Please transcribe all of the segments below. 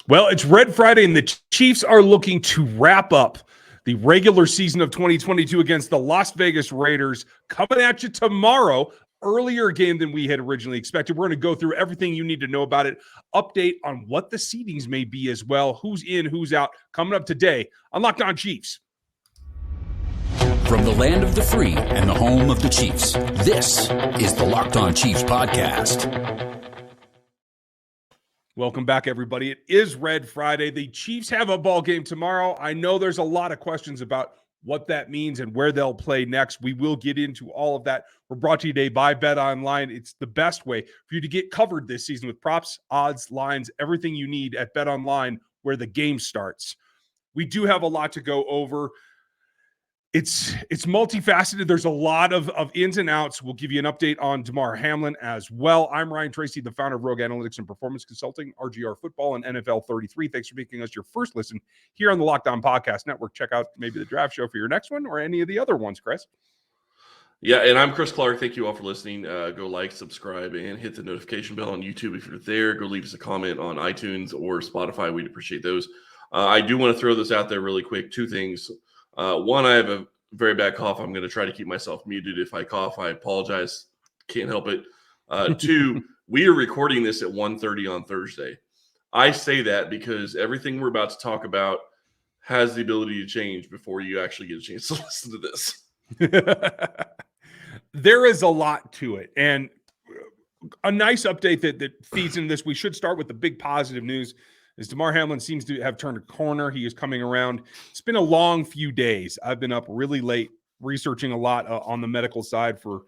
Well, it's Red Friday, and the Chiefs are looking to wrap up the regular season of 2022 against the Las Vegas Raiders. Coming at you tomorrow, earlier game than we had originally expected. We're going to go through everything you need to know about it, update on what the seedings may be as well, who's in, who's out, coming up today on Locked On Chiefs. From the land of the free and the home of the Chiefs, this is the Locked On Chiefs podcast. Welcome back, everybody. It is Red Friday. The Chiefs have a ball game tomorrow. I know there's a lot of questions about what that means and where they'll play next. We will get into all of that. We're brought to you today by BetOnline. It's the best way for you to get covered this season with props, odds, lines, everything you need at BetOnline where the game starts. We do have a lot to go over. It's multifaceted. There's a lot of ins and outs. We'll give you an update on Damar Hamlin as well. I'm Ryan Tracy, the founder of Rogue Analytics and Performance Consulting, RGR Football, and NFL 33. Thanks for making us your first listen here on the Locked On Podcast Network. Check out maybe the draft show for your next one or any of the other ones, Chris. Yeah, and I'm Chris Clark. Thank you all for listening. Go like, subscribe, and hit the notification bell on YouTube if you're there. Go leave us a comment on iTunes or Spotify. We'd appreciate those. I do want to throw this out there really quick. Two things. One, I have a very bad cough. I'm going to try to keep myself muted. If I cough, I apologize. Can't help it. Two, we are recording this at 1:30 on Thursday. I say that because everything we're about to talk about has the ability to change before you actually get a chance to listen to this. There is a lot to it. And a nice update that feeds into this. We should start with the big positive news. As Damar Hamlin seems to have turned a corner, he is coming around. It's been a long few days. I've been up really late researching a lot on the medical side for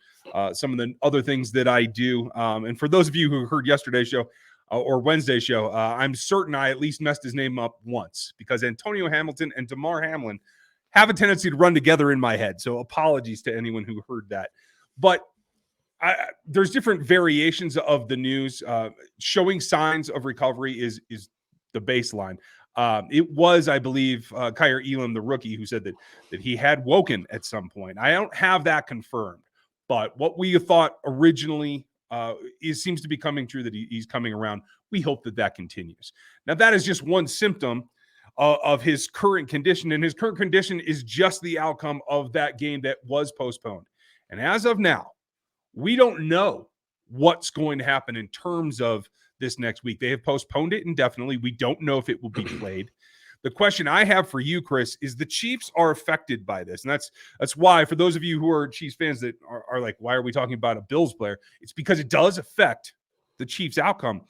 some of the other things that I do. And for those of you who heard yesterday's show or Wednesday's show, I'm certain I at least messed his name up once because Antonio Hamilton and Damar Hamlin have a tendency to run together in my head. So apologies to anyone who heard that. But there's different variations of the news. Showing signs of recovery is the baseline. It was, I believe, Kyer Elam, the rookie, who said that he had woken at some point. I don't have that confirmed, but what we thought originally seems to be coming true, that he's coming around. We hope that continues. Now, that is just one symptom of his current condition, and his current condition is just the outcome of that game that was postponed. And as of now, we don't know what's going to happen in terms of this next week. They have postponed it indefinitely. We don't know if it will be played. The question I have for you, Chris, is the Chiefs are affected by this. And that's why, for those of you who are Chiefs fans that are like, why are we talking about a Bills player? It's because it does affect the Chiefs' outcome.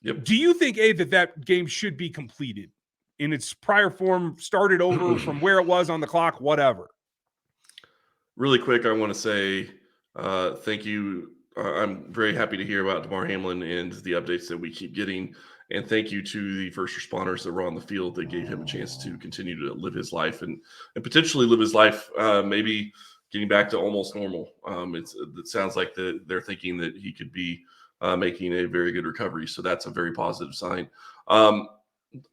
Yep. Do you think, that game should be completed in its prior form, started over from where it was on the clock, whatever? Really quick, I want to say thank you. I'm very happy to hear about Damar Hamlin and the updates that we keep getting. And thank you to the first responders that were on the field that gave him a chance to continue to live his life and potentially live his life, maybe getting back to almost normal. It sounds like they're thinking that he could be making a very good recovery. So that's a very positive sign. I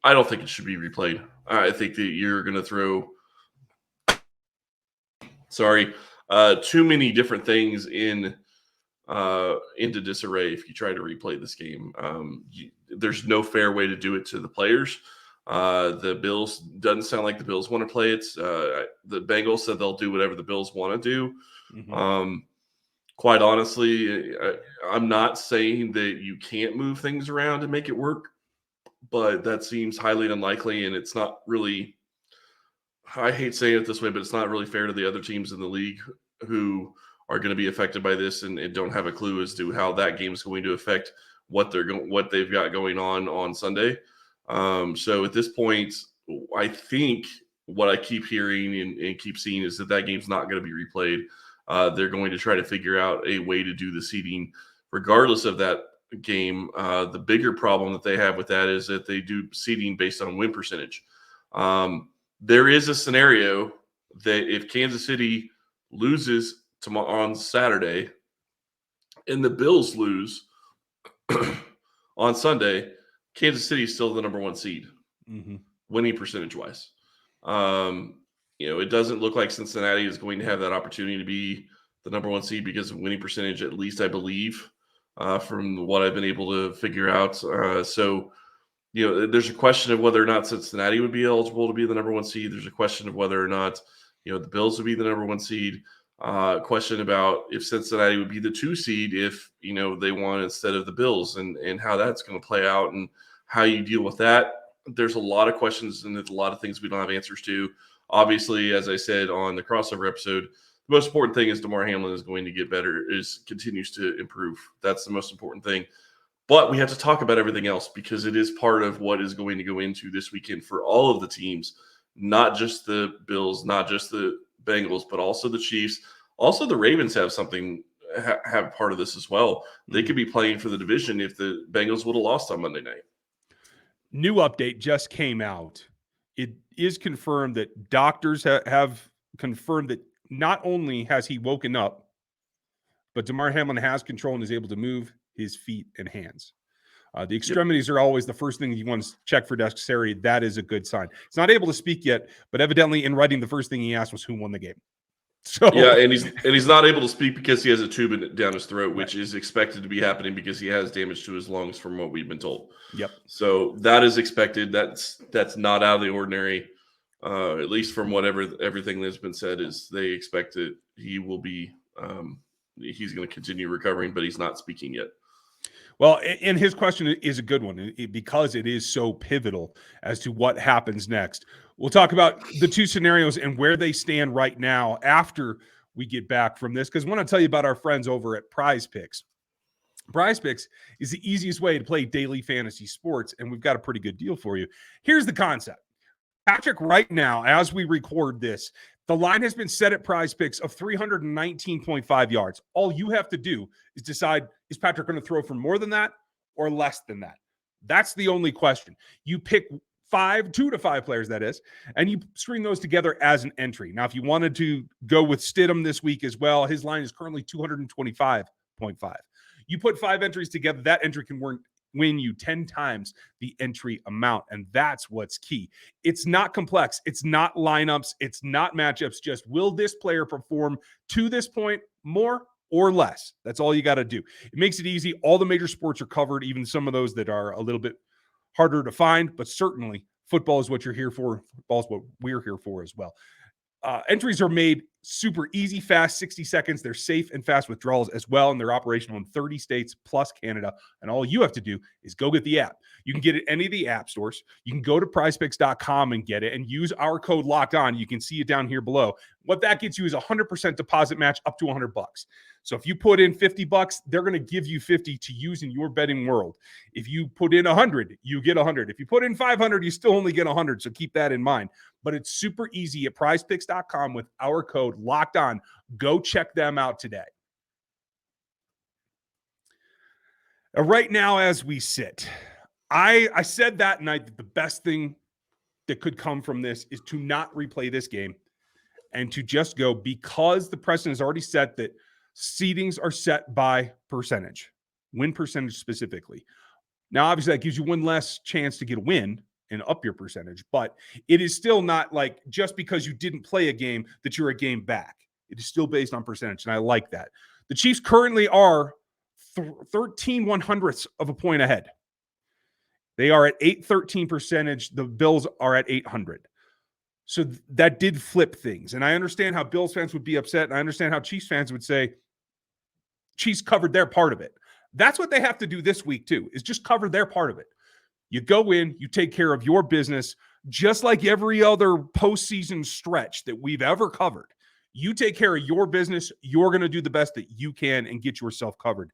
don't think it should be replayed. I think that you're going to throw too many different things into disarray if you try to replay this game. There's no fair way to do it to the players. The Bills, doesn't sound like the Bills want to play it. The Bengals said they'll do whatever the Bills want to do. Mm-hmm. Quite honestly, I'm not saying that you can't move things around and make it work, but that seems highly unlikely, and it's not really, I hate saying it this way, but it's not really fair to the other teams in the league who are going to be affected by this and don't have a clue as to how that game is going to affect what they've got going on Sunday. So at this point, I think what I keep hearing and keep seeing is that game's not going to be replayed. They're going to try to figure out a way to do the seeding regardless of that game. The bigger problem that they have with that is that they do seeding based on win percentage. There is a scenario that if Kansas City loses on Saturday and the Bills lose on Sunday, Kansas City is still the number one seed, winning percentage wise. It doesn't look like Cincinnati is going to have that opportunity to be the number one seed because of winning percentage, at least I believe, from what I've been able to figure out. So there's a question of whether or not Cincinnati would be eligible to be the number 1 seed. There's a question of whether or not, the Bills would be the number 1 seed. Question about if Cincinnati would be the 2 seed if, they won instead of the Bills, and how that's going to play out and how you deal with that. There's a lot of questions and there's a lot of things we don't have answers to. Obviously, as I said on the crossover episode, the most important thing is Damar Hamlin is going to get better, continues to improve. That's the most important thing. But we have to talk about everything else because it is part of what is going to go into this weekend for all of the teams, not just the Bills, not just the Bengals, but also the Chiefs. Also, the Ravens have have part of this as well. They could be playing for the division if the Bengals would have lost on Monday night. New update just came out. It is confirmed that doctors have confirmed that not only has he woken up, but Damar Hamlin has control and is able to move his feet and hands. The extremities are always the first thing you want to check for dexterity. That is a good sign. He's not able to speak yet, but evidently in writing, the first thing he asked was who won the game. So yeah, and he's not able to speak because he has a tube down his throat, which is expected to be happening because he has damage to his lungs, from what we've been told. Yep. So that is expected. That's not out of the ordinary. At least from everything that's been said, is they expect that he will be. He's going to continue recovering, but he's not speaking yet. Well, and his question is a good one because it is so pivotal as to what happens next. We'll talk about the two scenarios and where they stand right now after we get back from this, because I want to tell you about our friends over at PrizePicks. PrizePicks is the easiest way to play daily fantasy sports, and we've got a pretty good deal for you. Here's the concept. Patrick, right now, as we record this, the line has been set at PrizePicks of 319.5 yards. All you have to do is decide, is Patrick going to throw for more than that or less than that? That's the only question. You pick 2 to 5 players, that is, and you string those together as an entry. Now, if you wanted to go with Stidham this week as well, his line is currently 225.5. You put 5 entries together, that entry can win you 10 times the entry amount, and that's what's key. It's not complex. It's not lineups. It's not matchups. Just will this player perform to this point more or less? That's all you got to do. It makes it easy. All the major sports are covered, even some of those that are a little bit harder to find, but certainly football is what you're here for. Football is what we're here for as well. Entries are made super easy, fast, 60 seconds. They're safe and fast withdrawals as well, and they're operational in 30 states plus Canada. And all you have to do is go get the app. You can get it at any of the app stores. You can go to prizepicks.com and get it and use our code locked on. You can see it down here below. What that gets you is 100% deposit match up to $100. So if you put in $50, they're going to give you 50 to use in your betting world. If you put in 100, you get 100. If you put in 500, you still only get 100. So keep that in mind. But it's super easy at prizepicks.com with our code locked on. Go check them out today. Right now, as we sit, I said that night that the best thing that could come from this is to not replay this game and to just go, because the precedent is already set that seedings are set by percentage, win percentage specifically. Now, obviously, that gives you one less chance to get a win and up your percentage, but it is still not like just because you didn't play a game that you're a game back. It is still based on percentage, and I like that. The Chiefs currently are 13 100ths of a point ahead. They are at 813 percentage. The Bills are at 800. So that did flip things. And I understand how Bills fans would be upset, and I understand how Chiefs fans would say Chiefs covered their part of it. That's what they have to do this week too, is just cover their part of it. You go in, you take care of your business, just like every other postseason stretch that we've ever covered. You take care of your business, you're going to do the best that you can and get yourself covered.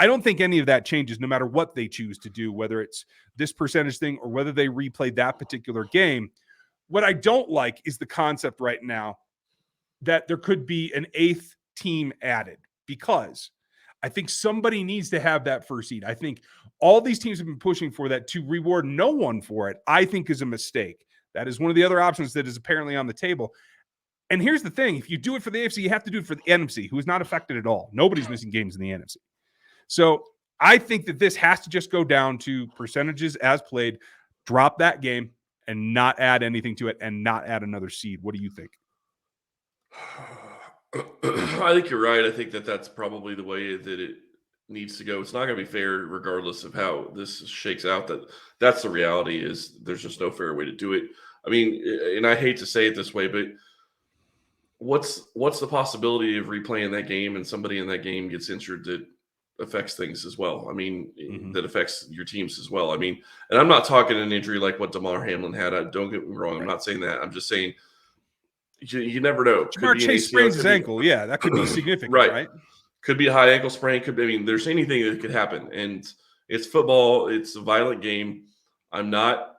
I don't think any of that changes no matter what they choose to do, whether it's this percentage thing or whether they replay that particular game. What I don't like is the concept right now that there could be an 8th team added, because I think somebody needs to have that first seed. I think all these teams have been pushing for that. To reward no one for it, I think, is a mistake. That is one of the other options that is apparently on the table. And here's the thing. If you do it for the AFC, you have to do it for the NFC, who is not affected at all. Nobody's missing games in the NFC. So I think that this has to just go down to percentages as played, drop that game, and not add anything to it, and not add another seed. What do you think? I think you're right. I think that that's probably the way that needs to go. It's not going to be fair regardless of how this shakes out. That's the reality is there's just no fair way to do it. I mean, and I hate to say it this way, but what's the possibility of replaying that game and somebody in that game gets injured that affects things as well? I mean, that affects your teams as well. I mean, and I'm not talking an injury like what Damar Hamlin had. Don't get me wrong. I'm not saying that. I'm just saying you never know. Jamar Chase sprains his ankle. Yeah, that could be significant, right? Could be a high ankle sprain. There's anything that could happen. And it's football. It's a violent game. I'm not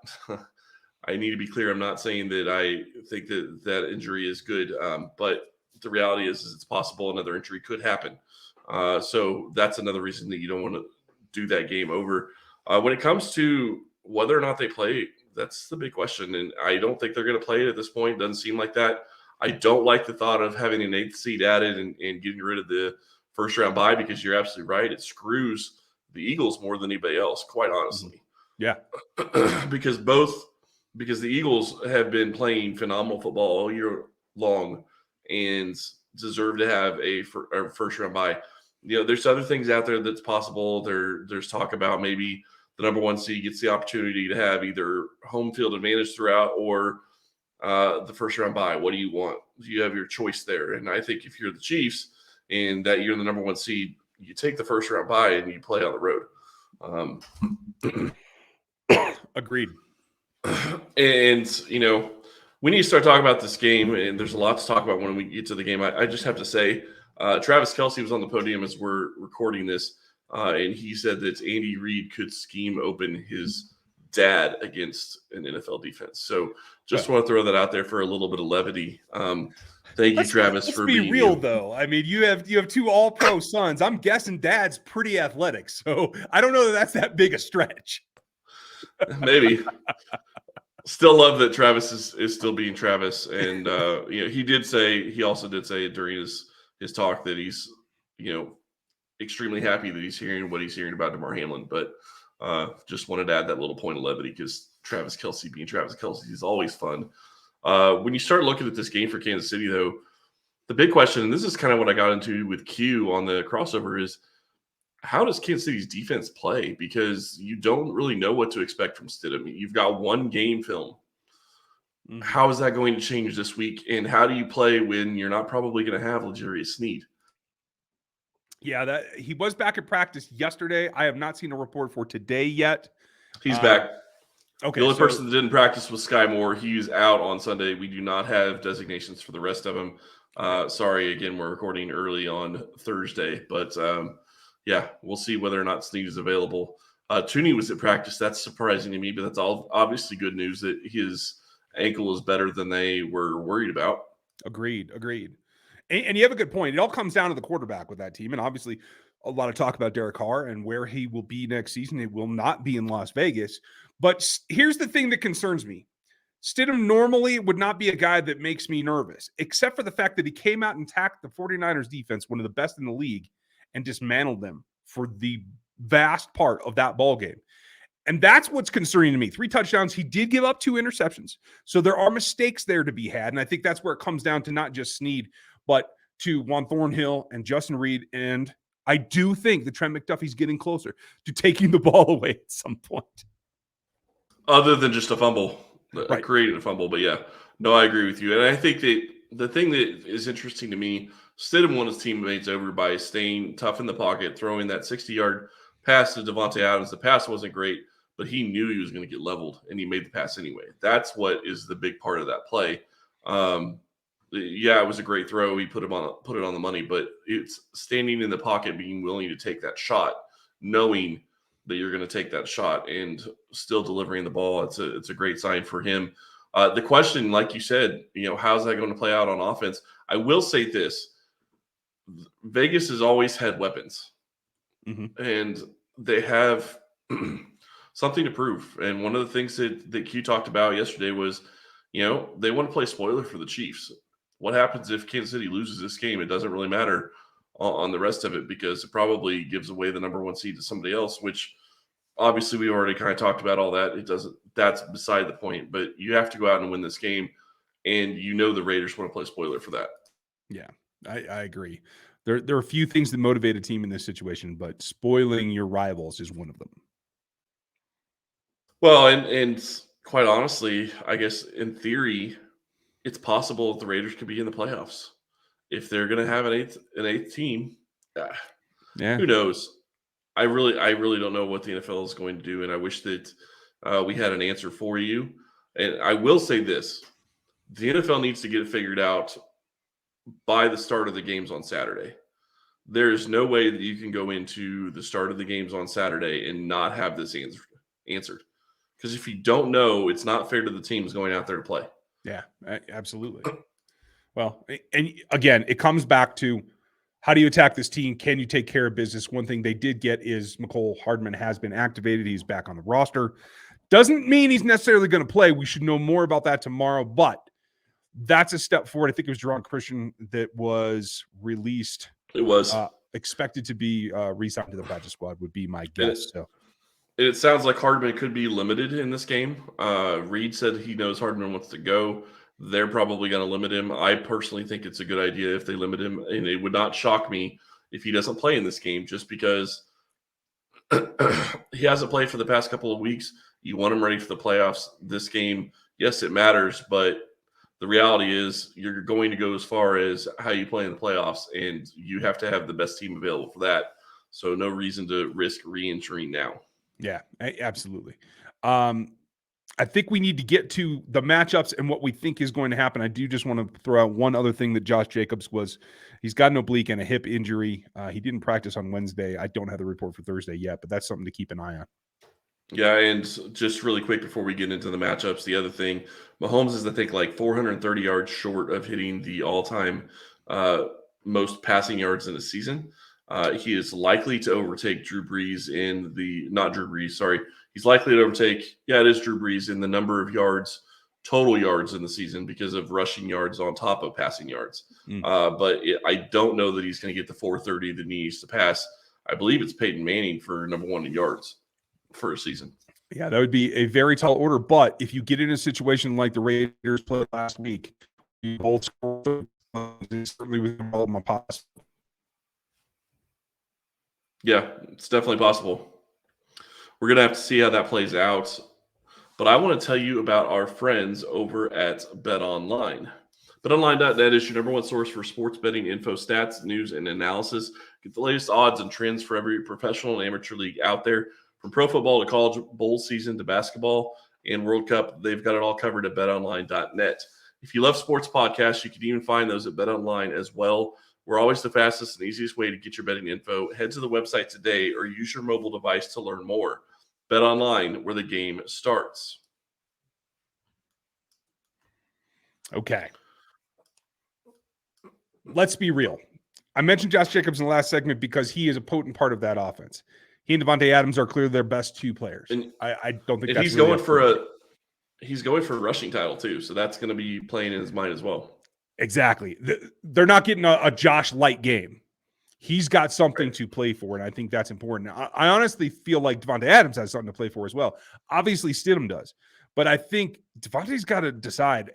– I need to be clear. I'm not saying that I think that injury is good. But the reality is it's possible another injury could happen. So that's another reason that you don't want to do that game over. When it comes to whether or not they play, that's the big question. And I don't think they're going to play it at this point. Doesn't seem like that. I don't like the thought of having an 8th seed added and getting rid of the first round bye, because you're absolutely right. It screws the Eagles more than anybody else, quite honestly. Yeah. because the Eagles have been playing phenomenal football all year long and deserve to have a first round bye. There's other things out there that's possible. There's talk about maybe the number 1 seed gets the opportunity to have either home field advantage throughout or the first round bye. What do you want? You have your choice there. And I think if you're the Chiefs and that you're the number 1 seed, you take the first round bye and you play on the road. Agreed. And, we need to start talking about this game, and there's a lot to talk about when we get to the game. I just have to say, Travis Kelce was on the podium as we're recording this, and he said that Andy Reid could scheme open his dad against an NFL defense. So just want to throw that out there for a little bit of levity. Thank you, Travis, for being real, though. I mean, you have 2 all-pro sons. I'm guessing dad's pretty athletic, so I don't know that's that big a stretch. Maybe. Still love that Travis is still being Travis, and he also did say during his talk that he's extremely happy that he's hearing what he's hearing about Damar Hamlin, but just wanted to add that little point of levity because Travis Kelce being Travis Kelce is always fun. When you start looking at this game for Kansas City, though, the big question, and this is kind of what I got into with Q on the crossover, is how does Kansas City's defense play? Because you don't really know what to expect from Stidham. You've got 1 game film. Mm-hmm. How is that going to change this week? And how do you play when you're not probably going to have L'Jarius Sneed? Yeah, he was back at practice yesterday. I have not seen a report for today yet. He's back. Okay. The only person that didn't practice was Sky Moore. He's out on Sunday. We do not have designations for the rest of them. Sorry, again, we're recording early on Thursday, but yeah, we'll see whether or not Sneed is available. Tooney was at practice. That's surprising to me, but that's all obviously good news that his ankle is better than they were worried about. Agreed. And you have a good point. It all comes down to the quarterback with that team. And obviously a lot of talk about Derek Carr and where he will be next season. It will not be in Las Vegas. But here's the thing that concerns me. Stidham normally would not be a guy that makes me nervous, except for the fact that he came out and attacked the 49ers defense, one of the best in the league, and dismantled them for the vast part of that ball game. And that's what's concerning to me. 3 touchdowns. He did give up 2 interceptions. So there are mistakes there to be had. And I think that's where it comes down to not just Sneed, but to Juan Thornhill and Justin Reed. And I do think that Trent McDuffie's getting closer to taking the ball away at some point. Other than just a fumble, right. Creating a fumble. But yeah, no, I agree with you. And I think that the thing that is interesting to me, Stidham won his teammates over by staying tough in the pocket, throwing that 60-yard pass to Devontae Adams. The pass wasn't great, but he knew he was going to get leveled, and he made the pass anyway. That's what is the big part of that play. Yeah, it was a great throw. He put it on the money, but it's standing in the pocket, being willing to take that shot, knowing that you're going to take that shot and still delivering the ball. It's a great sign for him. The question, like you said, how's that going to play out on offense? I will say this. Vegas has always had weapons, and they have something to prove. And one of the things that Q talked about yesterday was, they want to play spoiler for the Chiefs. What happens if Kansas City loses this game? It doesn't really matter on the rest of it because it probably gives away the number 1 seed to somebody else, which obviously we already kind of talked about all that. It doesn't. That's beside the point. But you have to go out and win this game, and the Raiders want to play spoiler for that. Yeah, I agree. There are a few things that motivate a team in this situation, but spoiling your rivals is one of them. Well, and quite honestly, I guess in theory, it's possible that the Raiders could be in the playoffs if they're going to have an eighth team. Yeah. Who knows? I really don't know what the NFL is going to do, and I wish that we had an answer for you. And I will say this: the NFL needs to get it figured out by the start of the games on Saturday. There is no way that you can go into the start of the games on Saturday and not have this answered. Because if you don't know, it's not fair to the teams going out there to play. Yeah, absolutely. Well, and again, it comes back to how do you attack this team? Can you take care of business? One thing they did get is Mecole Hardman has been activated. He's back on the roster. Doesn't mean he's necessarily going to play. We should know more about that tomorrow, but that's a step forward. I think it was Jerron Christian that was released. It was expected to be re-signed to the practice squad would be my guess. It sounds like Hardman could be limited in this game. Reed said he knows Hardman wants to go. They're probably going to limit him. I personally think it's a good idea if they limit him, and it would not shock me if he doesn't play in this game just because he hasn't played for the past couple of weeks. You want him ready for the playoffs. This game, yes, it matters, but the reality is you're going to go as far as how you play in the playoffs, and you have to have the best team available for that. So no reason to risk re-entering now. Yeah, absolutely. I think we need to get to the matchups and what we think is going to happen. I do just want to throw out one other thing that Josh Jacobs he's got an oblique and a hip injury. He didn't practice on Wednesday. I don't have the report for Thursday yet, but that's something to keep an eye on. Yeah, and just really quick before we get into the matchups, the other thing, Mahomes is, I think, like 430 yards short of hitting the all-time most passing yards in a season. He is likely to overtake Drew Brees He's likely to overtake, it is Drew Brees in the number of yards, total yards in the season because of rushing yards on top of passing yards. But I don't know that he's going to get the 430 that he needs to pass. I believe it's Peyton Manning for number one in yards for a season. Yeah, that would be a very tall order. But if you get in a situation like the Raiders played last week, you both score, certainly within all of my possible. Yeah, it's definitely possible. We're going to have to see how that plays out. But I want to tell you about our friends over at BetOnline. BetOnline.net is your number one source for sports betting info, stats, news, and analysis. Get the latest odds and trends for every professional and amateur league out there. From pro football to college bowl season to basketball and World Cup, they've got it all covered at BetOnline.net. If you love sports podcasts, you can even find those at BetOnline as well. We're always the fastest and easiest way to get your betting info. Head to the website today or use your mobile device to learn more. BetOnline, where the game starts. Okay. Let's be real. I mentioned Josh Jacobs in the last segment because he is a potent part of that offense. He and Devontae Adams are clearly their best two players. And I don't think that's he's really going for a rushing title too, so that's going to be playing in his mind as well. Exactly. They're not getting a Josh light game. He's got something to play for, and I think that's important. I honestly feel like Devontae Adams has something to play for as well. Obviously, Stidham does. But I think Devontae's got to decide.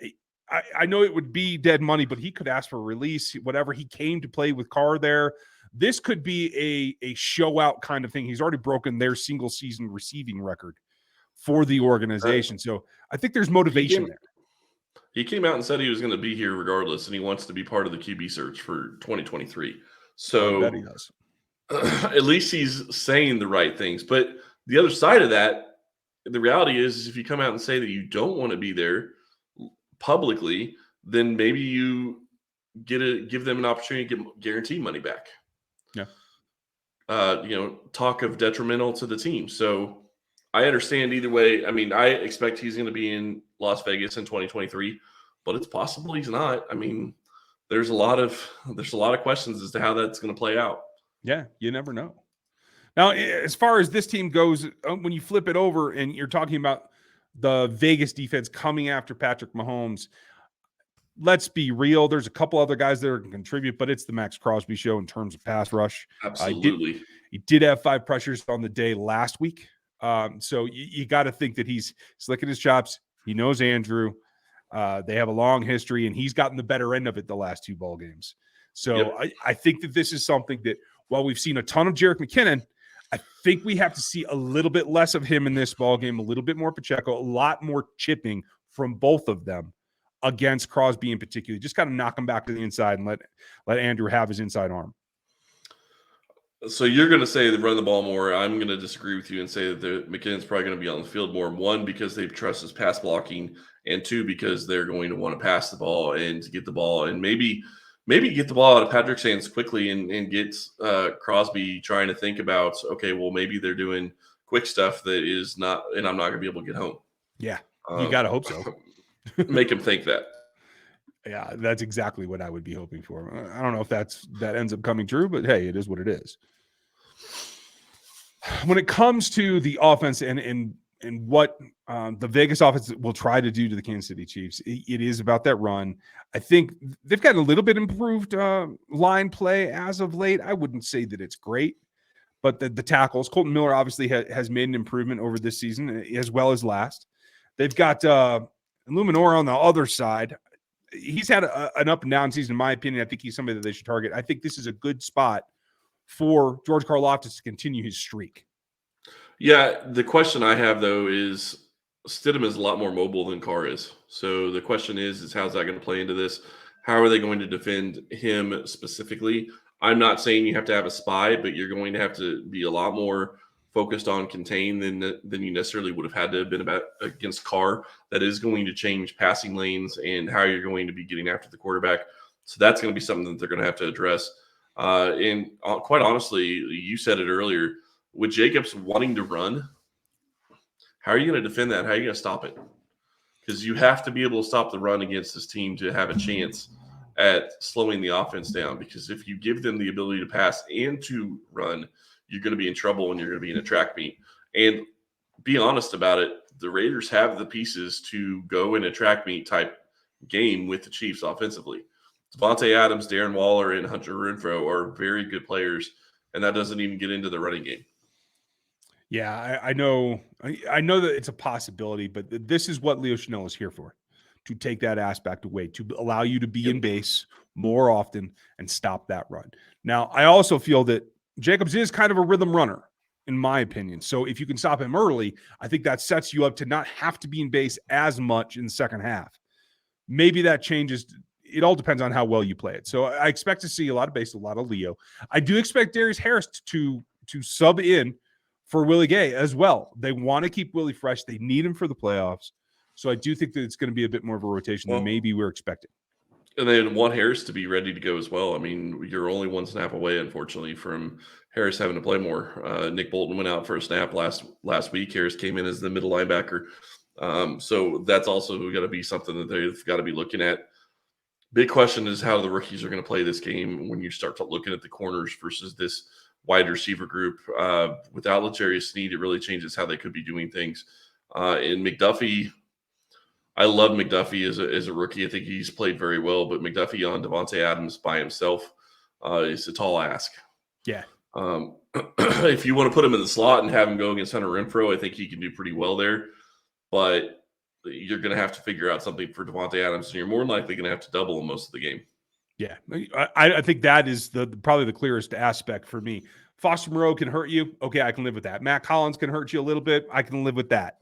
I know it would be dead money, but he could ask for a release, whatever. He came to play with Carr there. This could be a show-out kind of thing. He's already broken their single-season receiving record for the organization. So I think there's motivation there. He came out and said he was going to be here regardless, and he wants to be part of the QB search for 2023. So I bet he does. At least he's saying the right things. But the other side of that, the reality is if you come out and say that you don't want to be there publicly, then maybe you give them an opportunity to get guaranteed money back. Yeah. Talk of detrimental to the team. So I understand either way. I mean, I expect he's going to be in Las Vegas in 2023, but it's possible he's not. I mean, there's a lot of questions as to how that's going to play out. Yeah, you never know. Now, as far as this team goes, when you flip it over and you're talking about the Vegas defense coming after Patrick Mahomes, let's be real. There's a couple other guys that can contribute, but it's the Max Crosby show in terms of pass rush. Absolutely. He did have 5 pressures on the day last week. So you got to think that he's slicking his chops. He knows Andrew. They have a long history, and he's gotten the better end of it the last 2 ball games. So I think that this is something that while we've seen a ton of Jerick McKinnon, I think we have to see a little bit less of him in this ball game, a little bit more Pacheco, a lot more chipping from both of them against Crosby in particular. Just kind of knock him back to the inside and let Andrew have his inside arm. So you're going to say they run the ball more. I'm going to disagree with you and say that McKinnon's probably going to be on the field more. One, because they trust his pass blocking, and two, because they're going to want to pass the ball and to get the ball and maybe get the ball out of Patrick's hands quickly and get Crosby trying to think about, okay, well, maybe they're doing quick stuff that is not, and I'm not going to be able to get home. Yeah, you got to hope so. Make him think that. Yeah, that's exactly what I would be hoping for. I don't know if that ends up coming true, but hey, it is what it is. When it comes to the offense and what the Vegas offense will try to do to the Kansas City Chiefs, it is about that run. I think they've got a little bit improved line play as of late. I wouldn't say that it's great, but the tackles, Colton Miller obviously has made an improvement over this season as well as last. They've got Illuminor on the other side. He's had an up and down season, in my opinion. I think he's somebody that they should target. I think this is a good spot for George Karlaftis to continue his streak. Yeah, the question I have, though, is Stidham is a lot more mobile than Carr is. So the question is how's that going to play into this? How are they going to defend him specifically? I'm not saying you have to have a spy, but you're going to have to be a lot more focused on contain than you necessarily would have had to have been about against Carr. That is going to change passing lanes and how you're going to be getting after the quarterback. So that's going to be something that they're going to have to address. And quite honestly, you said it earlier, with Jacobs wanting to run, how are you going to defend that? How are you going to stop it? Because you have to be able to stop the run against this team to have a chance at slowing the offense down. Because if you give them the ability to pass and to run, you're going to be in trouble and you're going to be in a track meet. And be honest about it, the Raiders have the pieces to go in a track meet type game with the Chiefs offensively. Devontae Adams, Darren Waller, and Hunter Renfrow are very good players, and that doesn't even get into the running game. Yeah, I know that it's a possibility, but this is what Leo Chenal is here for, to take that aspect away, to allow you to be in base more often and stop that run. Now, I also feel that Jacobs is kind of a rhythm runner, in my opinion. So if you can stop him early, I think that sets you up to not have to be in base as much in the second half. Maybe that changes. It all depends on how well you play it. So I expect to see a lot of base, a lot of Leo. I do expect Darius Harris to sub in for Willie Gay as well. They want to keep Willie fresh. They need him for the playoffs. So I do think that it's going to be a bit more of a rotation than maybe we're expecting. And then want Harris to be ready to go as well. I mean, you're only one snap away, unfortunately, from Harris having to play more. Nick Bolton went out for a snap last week. Harris came in as the middle linebacker. So that's also got to be something that they've got to be looking at. Big question is how the rookies are going to play this game when you start looking at the corners versus this wide receiver group. Without L'Jarius Sneed, it really changes how they could be doing things. And McDuffie, I love McDuffie as a rookie. I think he's played very well, but McDuffie on Devontae Adams by himself is a tall ask. Yeah. If you want to put him in the slot and have him go against Hunter Renfrow, I think he can do pretty well there. But you're going to have to figure out something for Devontae Adams, and you're more likely going to have to double him most of the game. Yeah, I think that is probably the clearest aspect for me. Foster Moreau can hurt you. Okay, I can live with that. Matt Collins can hurt you a little bit. I can live with that.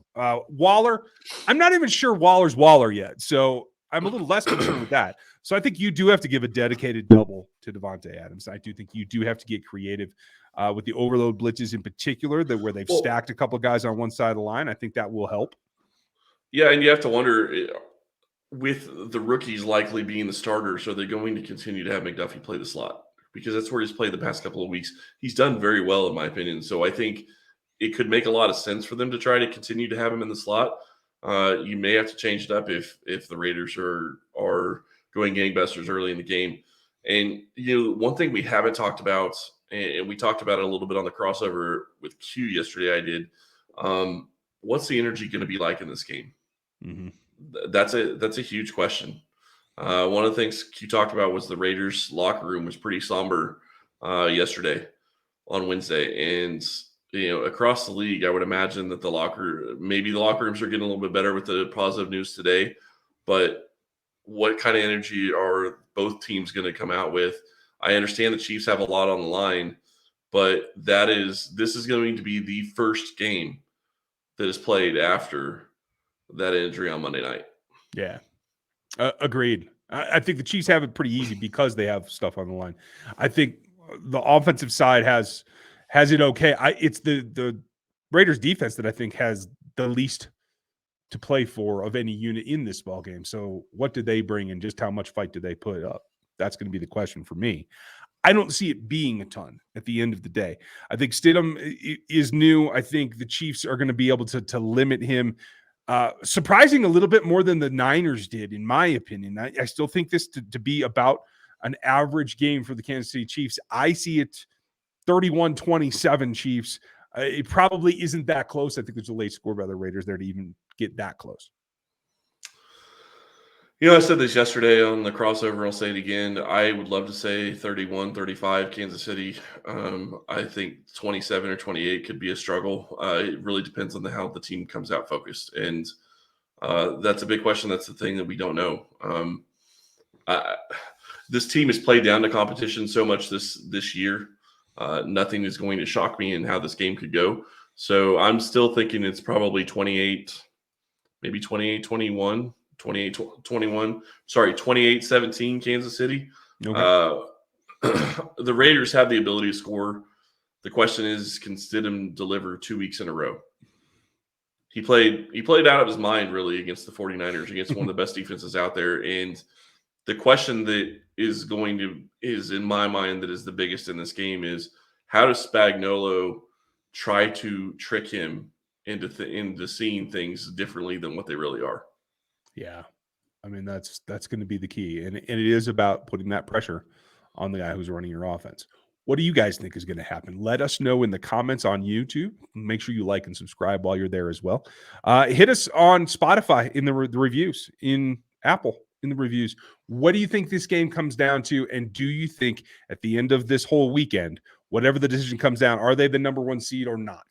Waller, I'm not even sure Waller's Waller yet, so I'm a little less concerned with that. So I think you do have to give a dedicated double to Devontae Adams. I do think you do have to get creative with the overload blitzes in particular, where they've stacked a couple of guys on one side of the line. I think that will help. Yeah, and you have to wonder, with the rookies likely being the starters, are they going to continue to have McDuffie play the slot? Because that's where he's played the past couple of weeks. He's done very well, in my opinion. So I think it could make a lot of sense for them to try to continue to have him in the slot. You may have to change it up if the Raiders are going gangbusters early in the game. And one thing we haven't talked about, and we talked about it a little bit on the crossover with Q yesterday, I did. What's the energy going to be like in this game? Mm-hmm. That's a huge question. One of the things Q talked about was the Raiders locker room was pretty somber yesterday on Wednesday. And, across the league, I would imagine that the locker rooms are getting a little bit better with the positive news today, but what kind of energy are both teams going to come out with? I understand the Chiefs have a lot on the line, but this is going to be the first game that is played after that injury on Monday night. Yeah, agreed. I think the Chiefs have it pretty easy because they have stuff on the line. I think the offensive side has it okay. It's the Raiders defense that I think has the least to play for of any unit in this ball game. So what did they bring and just how much fight did they put up? That's going to be the question for me. I don't see it being a ton at the end of the day. I think Stidham is new. I think the Chiefs are going to be able to limit him, surprising a little bit more than the Niners did, in my opinion. I still think this to be about an average game for the Kansas City Chiefs. I see it 31-27 Chiefs. It probably isn't that close. I think there's a late score by the Raiders there to even get that close. I said this yesterday on the crossover. I'll say it again. I would love to say 31-35 Kansas City. I think 27 or 28 could be a struggle. It really depends on how the team comes out focused. And that's a big question. That's the thing that we don't know. This team has played down to competition so much this year. Nothing is going to shock me in how this game could go. So I'm still thinking it's probably 28, maybe 28-21. 28-17 Kansas City. Okay. The Raiders have the ability to score. The question is, can Stidham deliver 2 weeks in a row? He played out of his mind really against the 49ers, against one of the best defenses out there. And the question that is in my mind that is the biggest in this game is, how does Spagnuolo try to trick him into seeing things differently than what they really are? Yeah. I mean, that's going to be the key. And it is about putting that pressure on the guy who's running your offense. What do you guys think is going to happen? Let us know in the comments on YouTube. Make sure you like and subscribe while you're there as well. Hit us on Spotify in the reviews, in Apple in the reviews. What do you think this game comes down to? And do you think at the end of this whole weekend, whatever the decision comes down, are they the number one seed or not?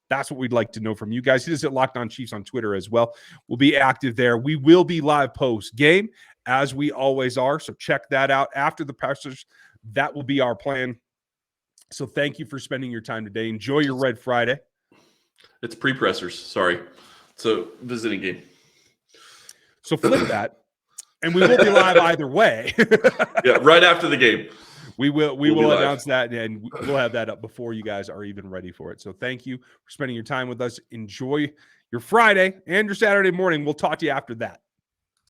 That's what we'd like to know from you guys. Hit us at Locked On Chiefs on Twitter as well. We'll be active there. We will be live post-game, as we always are. So check that out after the pressers. That will be our plan. So thank you for spending your time today. Enjoy your Red Friday. It's pre-pressers. Sorry. It's a visiting game. So flip that, and we will be live either way. Yeah, right after the game. We will announce that, and we'll have that up before you guys are even ready for it. So thank you for spending your time with us. Enjoy your Friday and your Saturday morning. We'll talk to you after that.